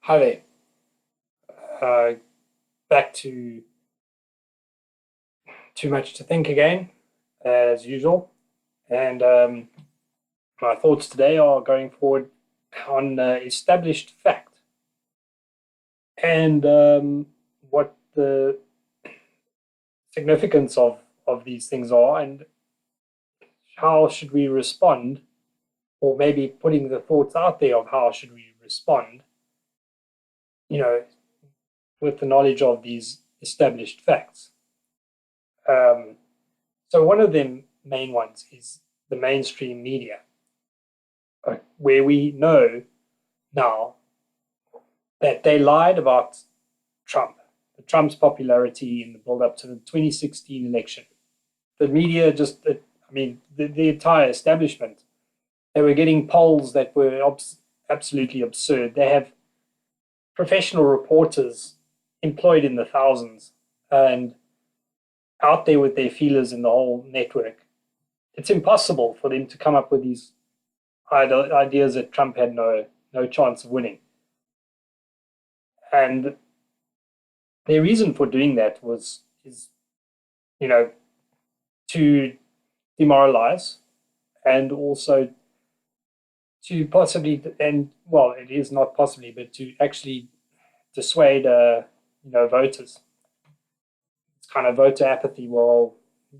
Hi there. Back to Too Much to Think again, as usual. And my thoughts today are going forward on established fact and what the significance of these things are and how should we respond, or maybe putting the thoughts out there of how should we respond, you know, with the knowledge of these established facts. Um, so one of the main ones is the mainstream media, where we know now that they lied about Trump's popularity in the build up to the 2016 election. The media the entire establishment, they were getting polls that were absolutely absurd. They have professional reporters employed in the thousands and out there with their feelers in the whole network. It's impossible for them to come up with these ideas that Trump had no chance of winning. And their reason for doing that is to demoralize and also to possibly, and well, it is not possibly, but to actually dissuade voters. It's kind of voter apathy. Well,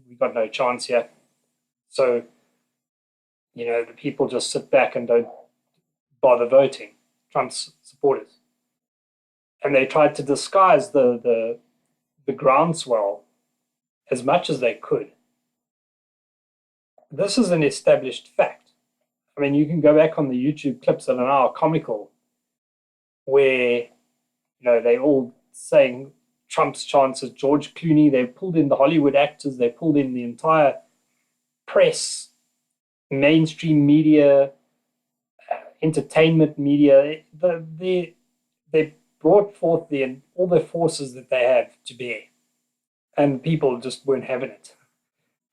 we got no chance here, so the people just sit back and don't bother voting Trump's supporters. And they tried to disguise the groundswell as much as they could. This is an established fact. I mean, you can go back on the YouTube clips that are now comical, where they all saying Trump's chances. George Clooney, they pulled in the Hollywood actors, they pulled in the entire press, mainstream media, entertainment media. They brought forth all the forces that they have to bear, and people just weren't having it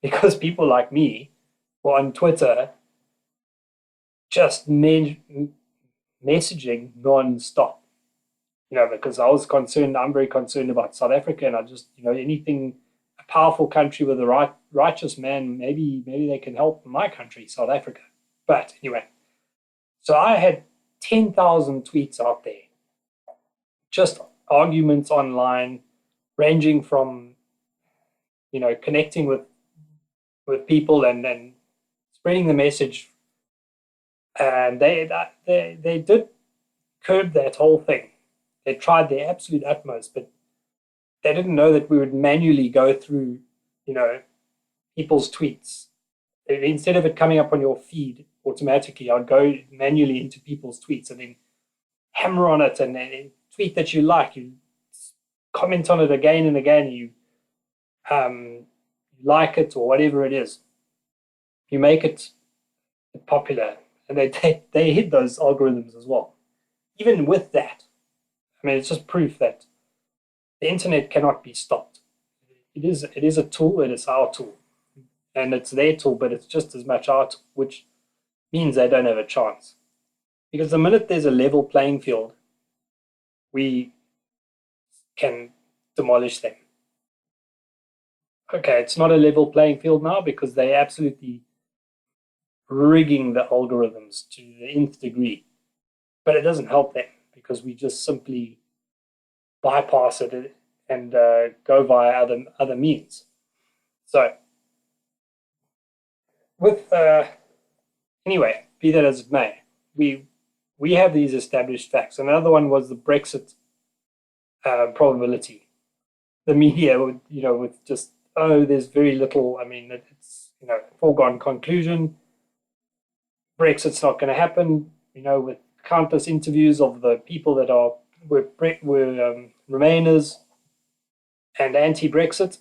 because people like me were on Twitter just messaging non-stop. Because I'm very concerned about South Africa, and I just, anything, a powerful country with a righteous man, maybe they can help my country, South Africa. But anyway, so I had 10,000 tweets out there, just arguments online, ranging from, connecting with people and spreading the message. And they did curb that whole thing. They tried their absolute utmost, but they didn't know that we would manually go through, people's tweets. Instead of it coming up on your feed automatically, I'd go manually into people's tweets and then hammer on it and tweet that you like. You comment on it again and again. You like it or whatever it is. You make it popular, and they hit those algorithms as well. Even with that, I mean, it's just proof that the internet cannot be stopped. It is a tool. It is our tool, and it's their tool, but it's just as much our tool, which means they don't have a chance. Because the minute there's a level playing field, we can demolish them. Okay, it's not a level playing field now because they absolutely rigging the algorithms to the nth degree, but it doesn't help them because we just simply bypass it and go via other means. So, with anyway, be that as it may, we have these established facts. Another one was the Brexit probability. The media would, with just there's very little. I mean, it's foregone conclusion. Brexit's not going to happen. With countless interviews of the people that were Remainers and anti-Brexit,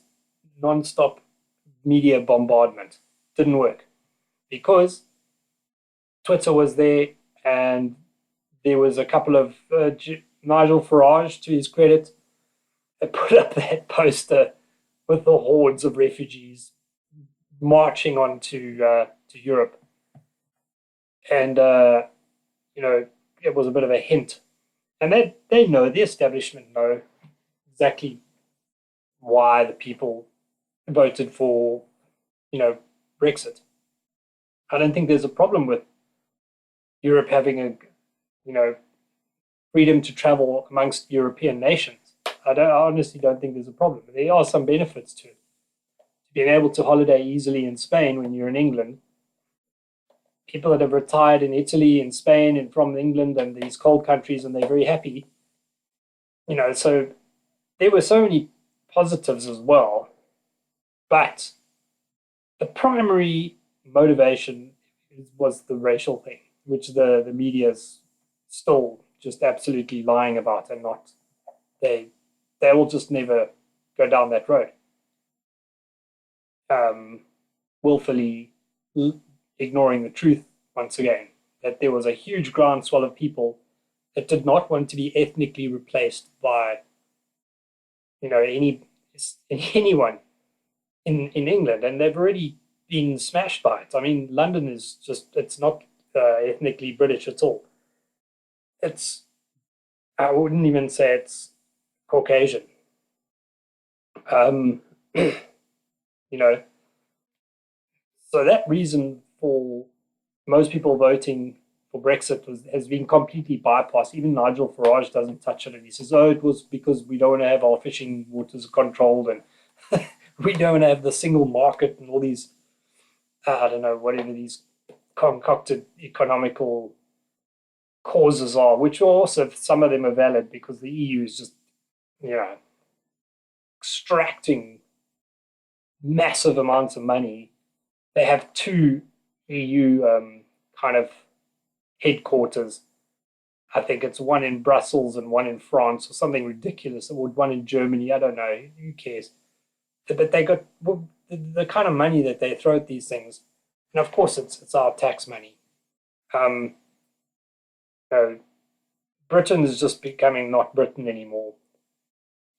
non-stop media bombardment. Didn't work because Twitter was there, and there was a couple of Nigel Farage, to his credit, that put up that poster with the hordes of refugees marching on to Europe, and it was a bit of a hint And they know, the establishment know exactly why the people voted for, you know, Brexit. I don't think there's a problem with Europe having a, you know, freedom to travel amongst European nations. I honestly don't think there's a problem. There are some benefits to it. Being able to holiday easily in Spain when you're in England. People that have retired in Italy and Spain and from England and these cold countries, and they're very happy. You know, so there were so many positives as well. But the primary motivation was the racial thing, which the media is still just absolutely lying about, and not they they will just never go down that road, willfully ignoring the truth once again, that there was a huge groundswell of people that did not want to be ethnically replaced by, you know, anyone in England, and they've already been smashed by it. I mean, London is just, it's not ethnically British at all. It's, I wouldn't even say it's Caucasian. You know, so that reason for most people voting for Brexit has been completely bypassed. Even Nigel Farage doesn't touch it, and he says, "Oh, it was because we don't want to have our fishing waters controlled, and we don't have the single market, and all these, I don't know, whatever these concocted economical causes are," which also some of them are valid, because the EU is just, you know, extracting massive amounts of money. They have two EU kind of headquarters. I think it's one in Brussels and one in France, or something ridiculous, or one in Germany. I don't know. Who cares? But they got, well, the kind of money that they throw at these things, and of course it's our tax money. Um, you know, Britain is just becoming not Britain anymore.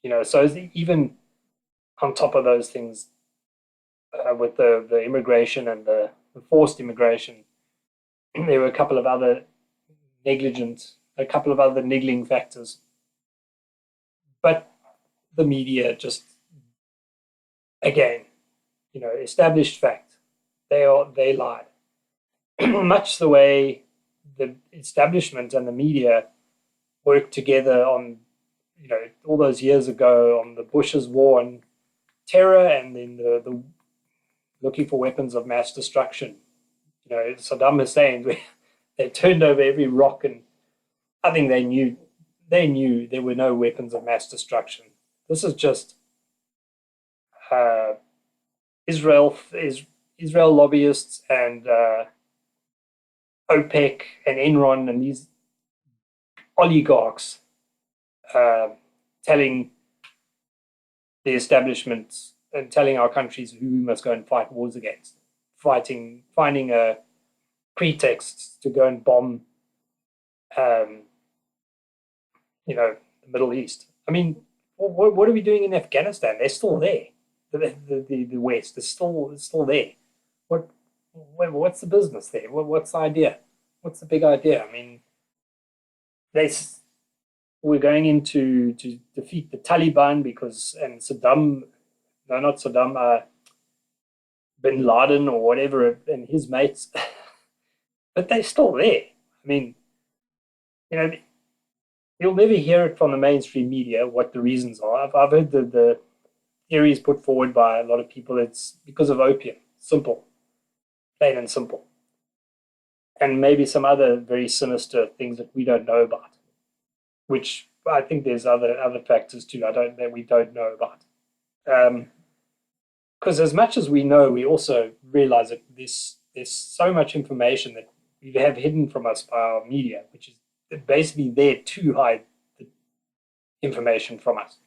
You know, so even on top of those things, with the immigration and the forced immigration, there were a couple of other niggling factors. But the media just, again, you know, established fact. They lied. Much the way the establishment and the media worked together on, you know, all those years ago on the Bush's war on terror, and then the looking for weapons of mass destruction. You know, Saddam Hussein, they turned over every rock, and I think they knew there were no weapons of mass destruction. This is just uh, Israel lobbyists and OPEC and Enron and these oligarchs uh, telling the establishments and telling our countries who we must go and fight wars against, finding a pretext to go and bomb, um, you know, the Middle East. I mean, what are we doing in Afghanistan? They're still there. The West is still there. What what's the business there? What's the idea? What's the big idea? I mean, they we're going into to defeat the Taliban because, and Saddam, no, not Saddam, Bin Laden or whatever, and his mates, but they're still there. I mean, you know, you'll never hear it from the mainstream media what the reasons are. I've heard the theories put forward by a lot of people. It's because of opium. Simple, plain and simple. And maybe some other very sinister things that we don't know about, which I think there's other factors too. That we don't know about. Because as much as we know, we also realize that there's so much information that we have hidden from us by our media, which is basically there to hide the information from us.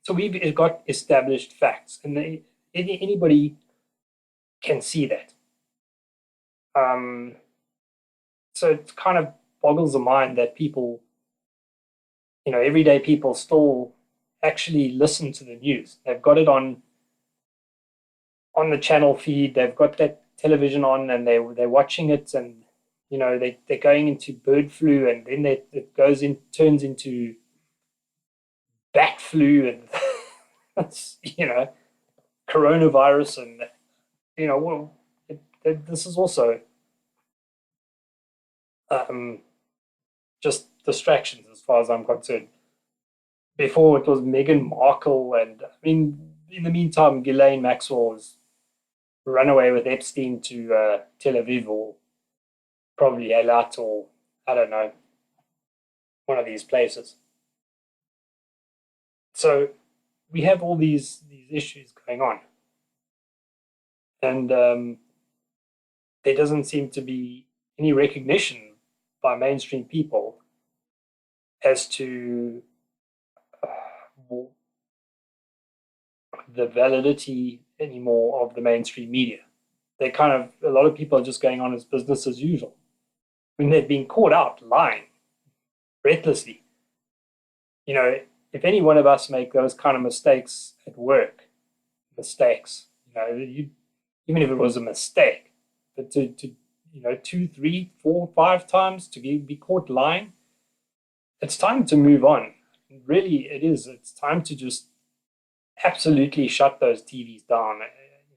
So we've got established facts, and anybody can see that. Um, so it kind of boggles the mind that people, you know, everyday people still actually listen to the news. They've got it on the channel feed. They've got that television on, and they're watching it, and they're going into bird flu, and then it turns into bat flu, and that's, coronavirus, and well, this is also um, just distractions as far as I'm concerned. Before it was Meghan Markle, and I mean, in the meantime, Ghislaine Maxwell has run away with Epstein to Tel Aviv, or probably Eilat, or I don't know, one of these places. So we have all these issues going on, and there doesn't seem to be any recognition by mainstream people as to the validity anymore of the mainstream media. A lot of people are just going on as business as usual. I mean, they've been caught out lying breathlessly. You know, if any one of us make those kind of mistakes at work, even if it was a mistake, but to two, three, four, five times to be caught lying, it's time to move on. Really, it is. It's time to just absolutely shut those TVs down.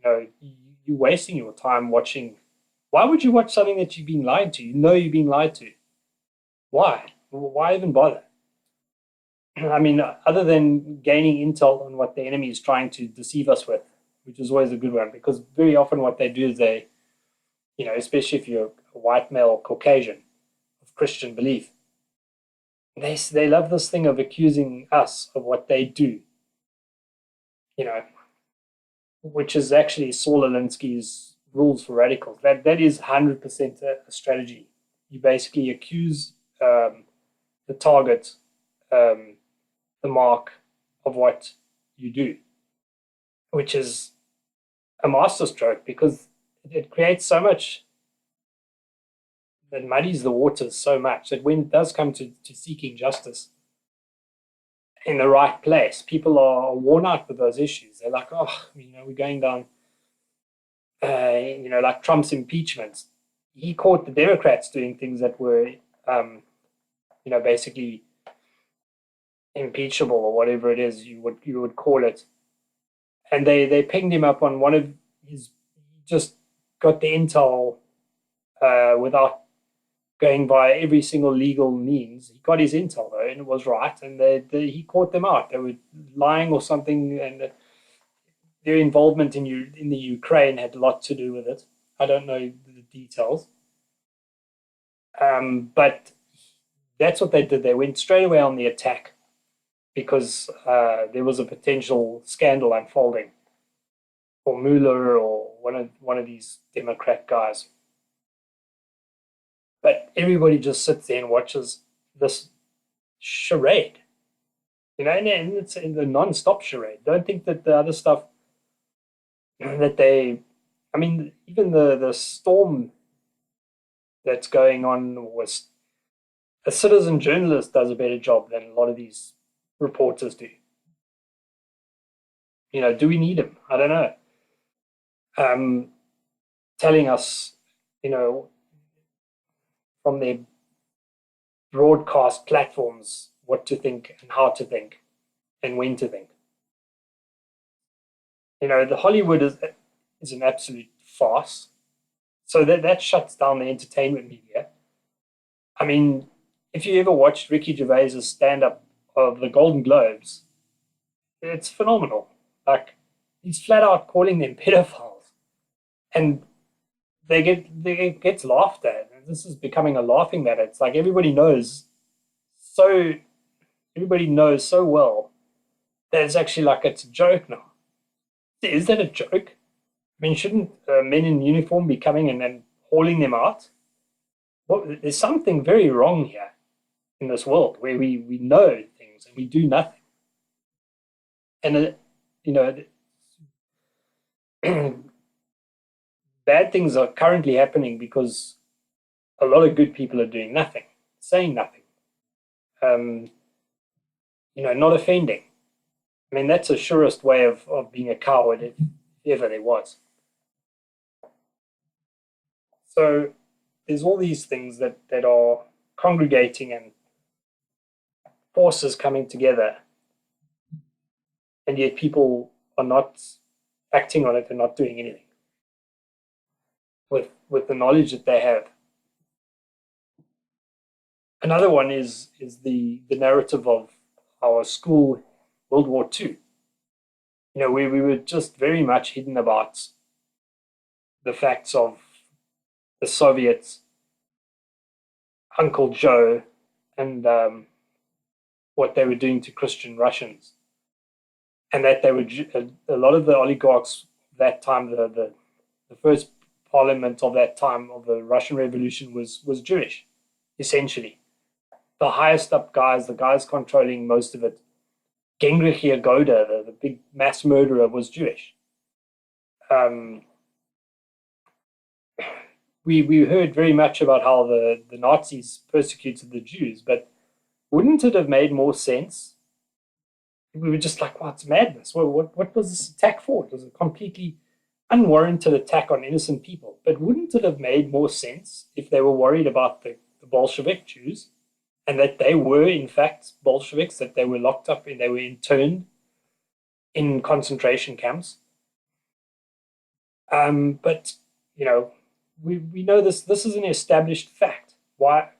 You're wasting your time watching. Why would you watch something that you've been lied to? You know you've been lied to. Why? Why even bother? I mean, other than gaining intel on what the enemy is trying to deceive us with, which is always a good one, because very often what they do is especially if you're a white male Caucasian of Christian belief, they love this thing of accusing us of what they do, you know, which is actually Saul Alinsky's rules for radicals. That is 100% a strategy. You basically accuse the target, the mark of what you do, which is a masterstroke, because it creates so much, that muddies the waters so much, that when it does come to seeking justice in the right place, people are worn out with those issues. They're like, oh, we're going down, like Trump's impeachment. He caught the Democrats doing things that were, basically impeachable, or whatever it is you would call it. And they pinged him up on one of his, just got the intel without going by every single legal means. He got his intel though, and it was right, and he caught them out. They were lying or something, and their involvement in the Ukraine had a lot to do with it. I don't know the details, but that's what they did. They went straight away on the attack because there was a potential scandal unfolding, or Mueller, or one of these Democrat guys. But everybody just sits there and watches this charade, and it's in the non-stop charade. Don't think that the other stuff that even the storm that's going on, was a citizen journalist does a better job than a lot of these reporters do. Do we need him? I don't know. Telling us, from their broadcast platforms what to think and how to think and when to think. The Hollywood is an absolute farce. So that shuts down the entertainment media. I mean, if you ever watched Ricky Gervais's stand-up of the Golden Globes, it's phenomenal. Like, he's flat out calling them pedophiles, and they gets laughed at. This is becoming a laughing matter. It's like everybody knows so well that it's actually like it's a joke now. Is that a joke? I mean, shouldn't men in uniform be coming and hauling them out? Well, there's something very wrong here in this world where we know things and we do nothing. And, bad things are currently happening because a lot of good people are doing nothing, saying nothing, not offending. I mean, that's the surest way of being a coward, if ever there was. So there's all these things that are congregating and forces coming together, and yet people are not acting on it and not doing anything with the knowledge that they have. Another one is the narrative of our school World War II. We were just very much hidden about the facts of the Soviets, Uncle Joe, and what they were doing to Christian Russians, and that they were a lot of the oligarchs that time, the first parliament of that time of the Russian Revolution was Jewish, essentially. The highest up guys, the guys controlling most of it, Genrich Yagoda, the big mass murderer, was Jewish. We heard very much about how the Nazis persecuted the Jews, but wouldn't it have made more sense? We were just like, well, it's madness. What was this attack for? It was a completely unwarranted attack on innocent people. But wouldn't it have made more sense if they were worried about the Bolshevik Jews, and that they were, in fact, Bolsheviks, that they were locked up and they were interned in concentration camps? But, we know this is an established fact. Why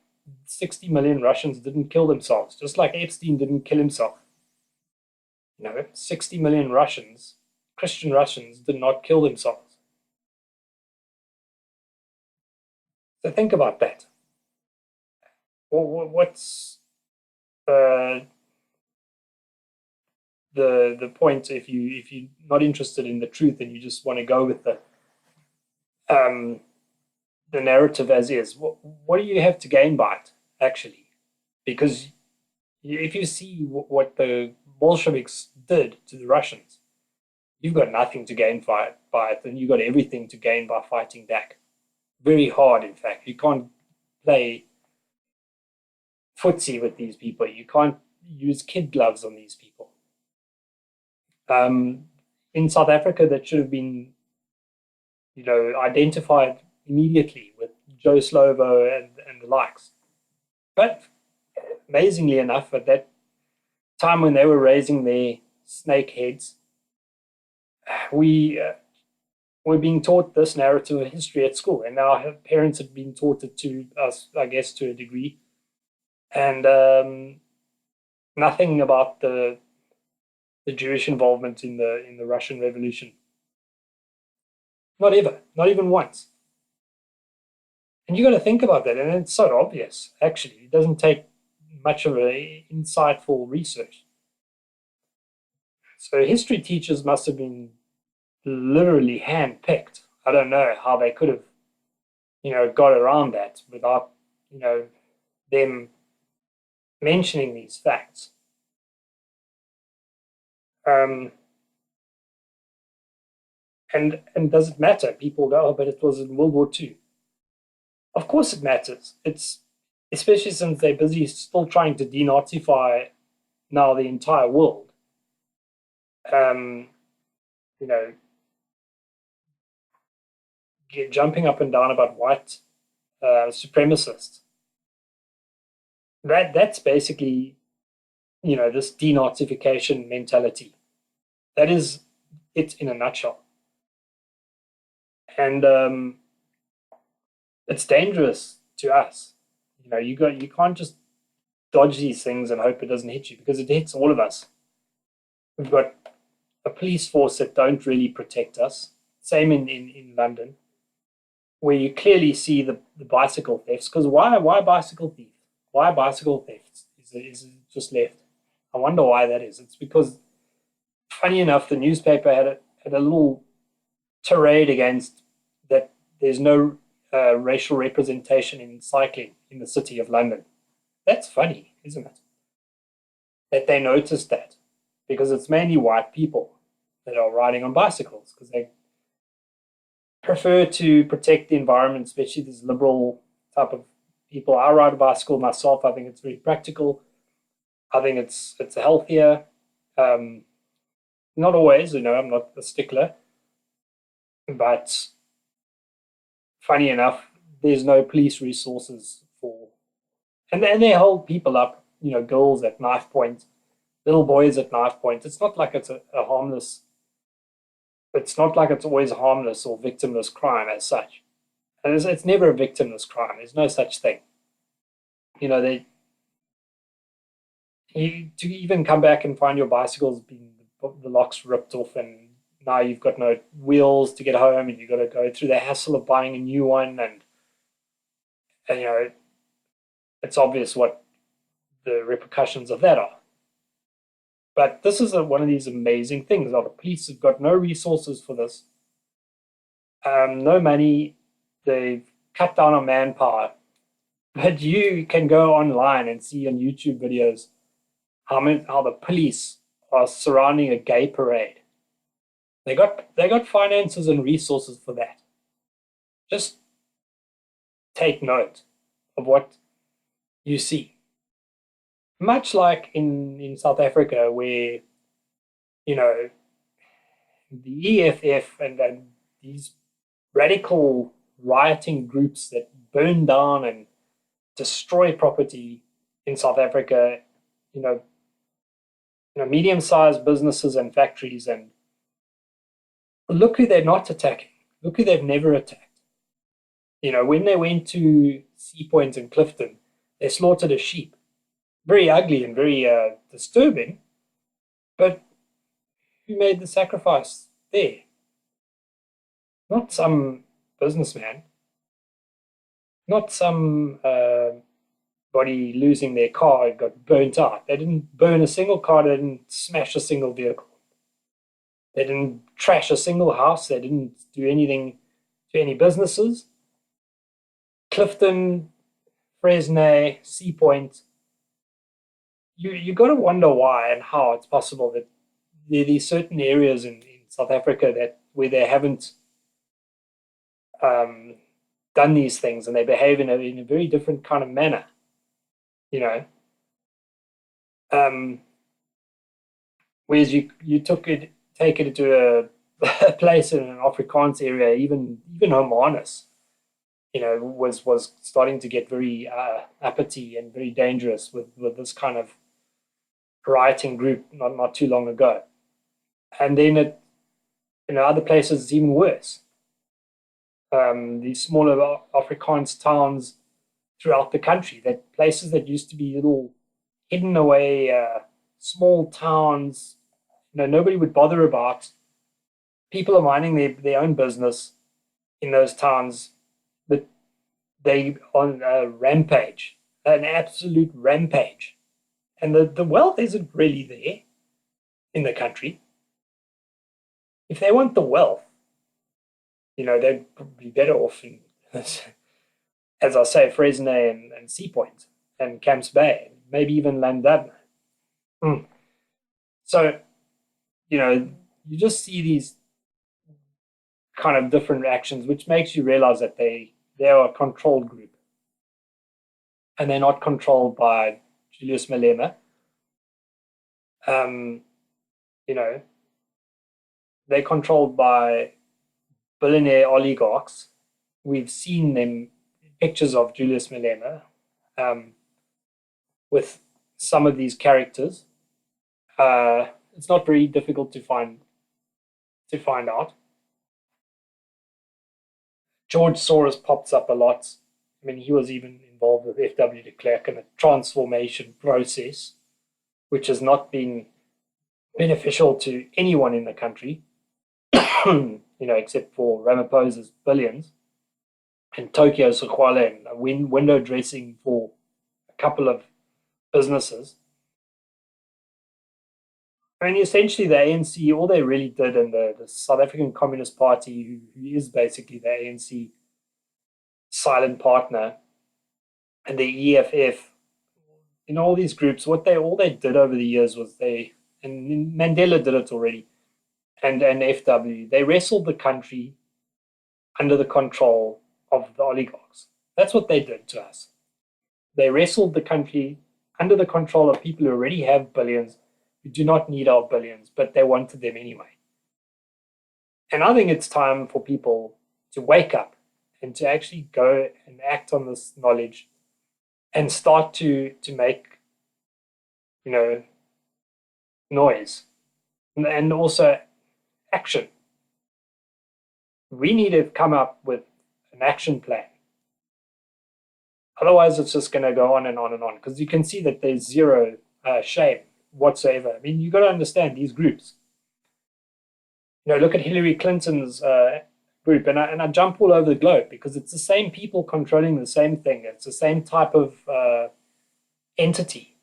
60 million Russians didn't kill themselves, just like Epstein didn't kill himself. 60 million Russians, Christian Russians, did not kill themselves. So think about that. What's the point if you're not interested in the truth and you just want to go with the narrative as is? What do you have to gain by it, actually? Because if you see what the Bolsheviks did to the Russians, you've got nothing to gain by it, and you've got everything to gain by fighting back. Very hard, in fact. You can't play footsie with these people. You can't use kid gloves on these people. In South Africa, that should have been, identified immediately with Joe Slovo and the likes. But amazingly enough, at that time when they were raising their snake heads, we were being taught this narrative of history at school, and our parents had been taught it to us, I guess, to a degree, and nothing about the Jewish involvement in the Russian Revolution. Not ever, not even once. And you got to think about that, and it's so obvious. Actually, it doesn't take much of an insightful research. So history teachers must have been literally handpicked. I don't know how they could have, got around that without, them mentioning these facts. And does it matter? People go, oh, but it was in World War II. Of course it matters. It's especially since they're busy still trying to denazify now the entire world. Jumping up and down about white supremacists. That's basically, this denazification mentality. That is it in a nutshell. And it's dangerous to us. You can't just dodge these things and hope it doesn't hit you, because it hits all of us. We've got a police force that don't really protect us. Same in London, where you clearly see the bicycle thefts. Because why bicycle theft? Why bicycle theft is just left? I wonder why that is. It's because, funny enough, the newspaper had a little tirade against that there's no racial representation in cycling in the city of London. That's funny, isn't it? That they noticed that, because it's mainly white people that are riding on bicycles, because they prefer to protect the environment, especially this liberal type of people. I ride a bicycle myself. I think it's very practical. I think it's healthier. Not always, I'm not a stickler. But funny enough, there's no police resources for, and they hold people up, girls at knife point, little boys at knife point. It's not like it's a harmless. It's not like it's always harmless or victimless crime as such. And it's never a victimless crime. There's no such thing. They to even come back and find your bicycle's been the locks ripped off, and now you've got no wheels to get home, and you've got to go through the hassle of buying a new one, and it's obvious what the repercussions of that are. But this is one of these amazing things. The police have got no resources for this, no money. They've cut down on manpower. But you can go online and see on YouTube videos how the police are surrounding a gay parade. They got finances and resources for that. Just take note of what you see. Much like in South Africa, where the EFF and these radical rioting groups that burn down and destroy property in South Africa, medium-sized businesses and factories, and look who they're not attacking. Look who they've never attacked. When they went to Sea Point and Clifton, they slaughtered a sheep. Very ugly and very disturbing, but who made the sacrifice there? Not some businessman, not some body losing their car and got burnt out. They didn't burn a single car, they didn't smash a single vehicle. They didn't trash a single house, they didn't do anything to any businesses. Clifton, Fresnay, Sea Point, you got to wonder why and how it's possible that there are these certain areas in South Africa where they haven't done these things, and they behave in a very different kind of manner. Whereas you take it to a place in an Afrikaans area, even Hermanus, was starting to get very uppity and very dangerous with this kind of rioting group not too long ago. And then other places it's even worse. These smaller Afrikaans towns throughout the country, that places that used to be little hidden away small towns, nobody would bother about. People are minding their own business in those towns, but they on a rampage, an absolute rampage. And the wealth isn't really there in the country. If they want the wealth, they'd be better off in, as I say, Fresnay and Sea Point and Camps Bay, maybe even Llandudno. So, you just see these kind of different actions, which makes you realize that they are a controlled group. And they're not controlled by Julius Malema. They're controlled by billionaire oligarchs. We've seen them pictures of Julius Malema with some of these characters. It's not very difficult to find out. George Soros pops up a lot. I mean, he was even involved with F.W. de Klerk in a transformation process, which has not been beneficial to anyone in the country, except for Ramaphosa's billions, and Tokyo Sequala and window dressing for a couple of businesses. I mean, essentially the ANC, all they really did, and the South African Communist Party, who is basically the ANC silent partner, and the EFF, all these groups, all they did over the years was and Mandela did it already, and FW, they wrestled the country under the control of the oligarchs. That's what they did to us. They wrestled the country under the control of people who already have billions, who do not need our billions, but they wanted them anyway. And I think it's time for people to wake up and to actually go and act on this knowledge and start to make, you know, noise and also action. We need to come up with an action plan. Otherwise, it's just going to go on and on and on, because you can see that there's zero shame whatsoever. I mean, you've got to understand these groups. Look at Hillary Clinton's group, and I jump all over the globe because it's the same people controlling the same thing. It's the same type of entity.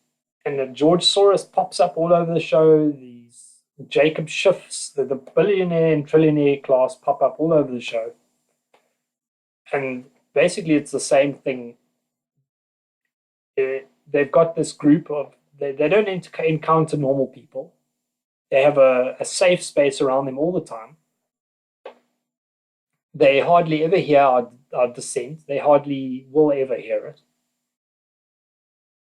And then George Soros pops up all over the show. These Jacob Schiffs, the billionaire and trillionaire class, pop up all over the show. And basically, it's the same thing. They've got this group of, they don't encounter normal people. They have a safe space around them all the time. They hardly ever hear our dissent. They hardly will ever hear it.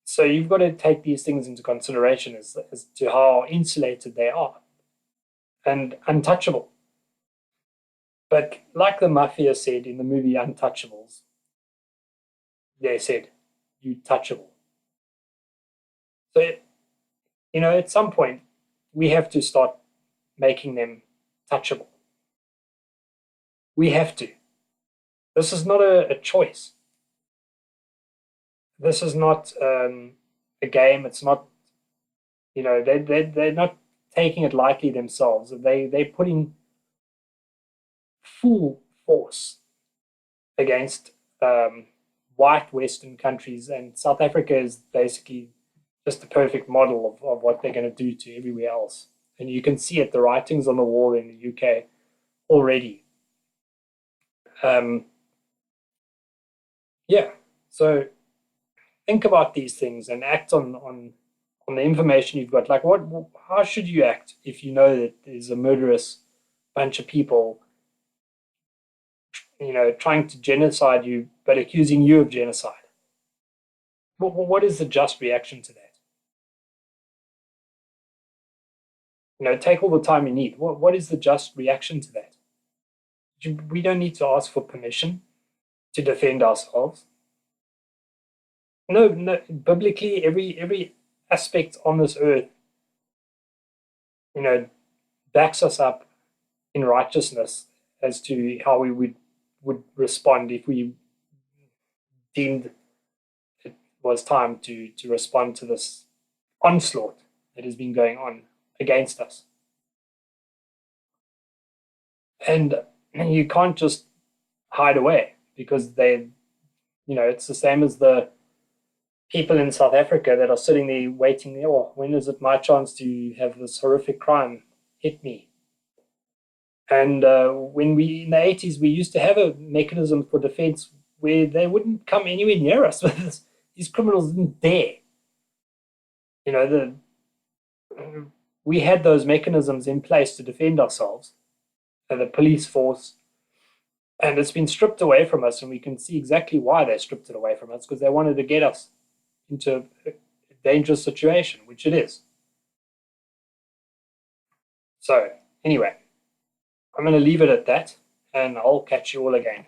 So you've got to take these things into consideration as to how insulated they are and untouchable. But like the mafia said in the movie Untouchables, they said, "You touchable." So, at some point, we have to start making them touchable. We have to. This is not a choice. This is not a game. It's not, they're not taking it lightly themselves. They're putting full force against white Western countries, and South Africa is basically just the perfect model of what they're going to do to everywhere else. And you can see it, the writings on the wall in the UK already. So think about these things and act on the information you've got. Like, how should you act if you know that there's a murderous bunch of people, trying to genocide you, but accusing you of genocide? What is the just reaction to that? Take all the time you need. What is the just reaction to that? We don't need to ask for permission to defend ourselves. No, biblically, every aspect on this earth, backs us up in righteousness as to how we would respond if we deemed it was time to respond to this onslaught that has been going on against us. And you can't just hide away, because it's the same as the people in South Africa that are sitting there waiting, when is it my chance to have this horrific crime hit me? And when in the 80s, we used to have a mechanism for defense where they wouldn't come anywhere near us. These criminals didn't dare. We had those mechanisms in place to defend ourselves, the police force, and it's been stripped away from us, and we can see exactly why they stripped it away from us, because they wanted to get us into a dangerous situation, which it is. So anyway, I'm going to leave it at that, and I'll catch you all again.